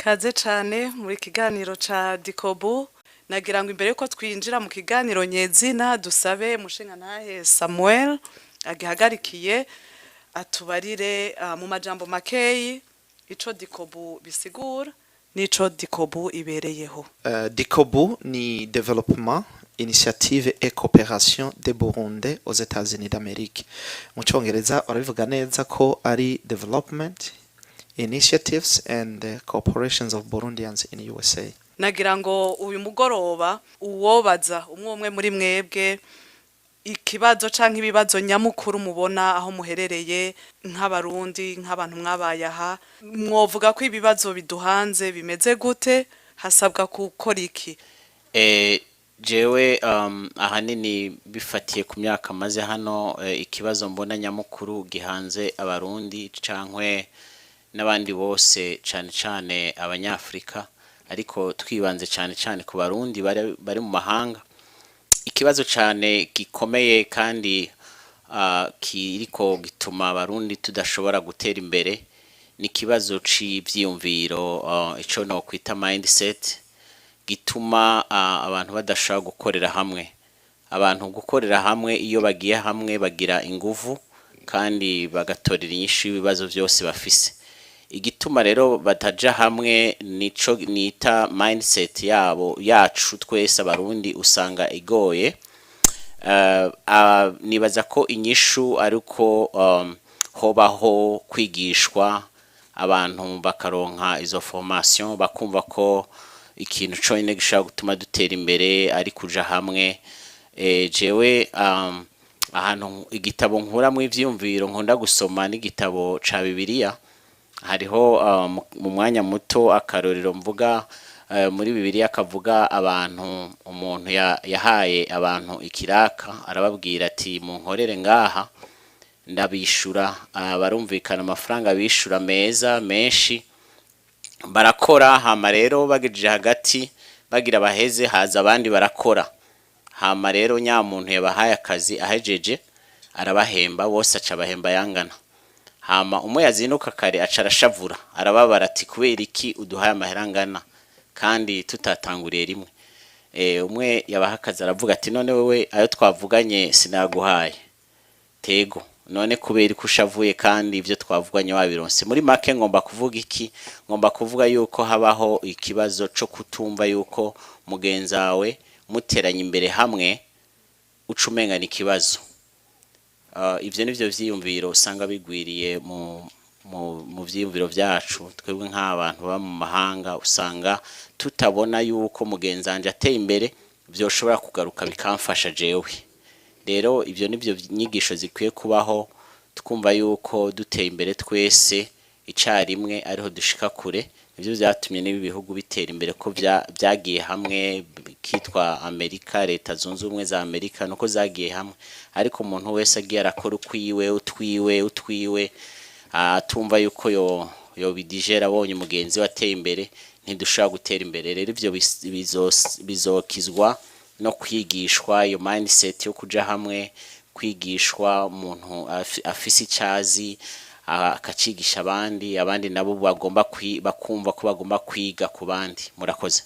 Kaze cane muri kiganiro ca Dikobu. Nagira ngo imbere yuko twinjira mu kiganiro nyezina dusabe mushinga ntahe Samuel agihagarikiye atubarire mu majambo makeyi ico Dikobu bisigura nico Dikobu ibereyeho. Dikobu ni développement, initiative et coopération des Burundais aux États-Unis d'Amérique. Mu Congereza barabivuga neza ko ari development, initiatives and cooperations of Burundians in USA. Nagira ngo uyu mugoroba uwobaza umwe muri mwebwe ikibazo canke ibibazo nyamukuru mubona aho muherereye nk'abarundi nk'abantu mwabayaha mwovuga ko ibibazo biduhanze bimeze gute hasabwa gukora iki? Jewe ahanini bifatiye ku myaka maze hano ikibazo mbona nyamukuru gihanze abarundi cankwe n'abandi bose cane abanyafrika ariko twibanze cane ku barundi bari mu mahanga. Ikibazo cane gikomeye kandi kiriko gituma abarundi tudashobora gutera imbere ni kibazo c'Ivyiyumviro ico no kwita mindset gituma abantu badashobora gukorera hamwe. Abantu gukorera hamwe iyo bagiye hamwe bagira inguvu kandi bagatorera inyishu ibibazo byose bafise. Igituma rero bataja hamwe nico nita mindset yacu twese abarundi usanga igoye. Nibaza ko inyishu ariko hobaho kwigishwa abantu bakaronka izo formation bakumva ko ikintu cyo gishaka gutuma dutera imbere ari kuja hamwe. Jewe ahantu igitabo nkura mu ivyumviro nkunda gusoma n'igitabo ca Bibiliya. Hariho mu mwanya muto akarorero mvuga muri Bibiliya akavuga abantu umuntu yahaye abantu ikiraka arababwira ati mu nkorere ngaha ndabishura. Barumvikana amafaranga bishura meza menshi barakora hama rero bagejeje hagati bagira baheze haza abandi barakora hama rero nyamuntu yabahaye akazi ahejeje arabahemba bose aca bahemba yangana. Hama umwe yazinuka kare acarashavura arababara ati kubera iki uduhaye amaherangana kandi tutatanguriye rimwe. Umwe yabahakaza aravuga ati none wewe ayo twavuganye sinaguhaye tego none kubera kushavuye kandi ivyo twavuganye wabironse. Muri make ngomba kuvuga iki? Ngomba kuvuga yuko habaho ikibazo cyo kutumva yuko mugenzawe muteranye imbere hamwe ucumenga ni kibazo. Ivyo nivyo vyiyumviro usanga bigwiriye mu vyiyumviro vyacu twebwe nk'abantu ba mu mahanga usanga tutabona yuko mugenzanje ateye imbere vyoshobora kugaruka bikamfasha jewe. Rero ivyo nivyo nyigisho zikwiye kubaho tukumva yuko duteye imbere twese icarimwe ariho dushika kure. Ivyo vyatumye n'ibihugu bitera imbere ko byagiye hamwe kitwa Amerika, leta zunze ubumwe za Amerika nuko zagiye hamwe. Ariko umuntu wese agiye arakora utwiwe atumva yuko yo bidigera abonye mugenzi wateye imbere ntidushaka gutera imbere. Rero ivyo bizokizwa no kwigishwa iyo mindset yo kuja hamwe, kwigishwa umuntu afise icazi akacigisha abandi nabo bagomba bakumva ko bagomba kwiga ku bandi. Murakoze.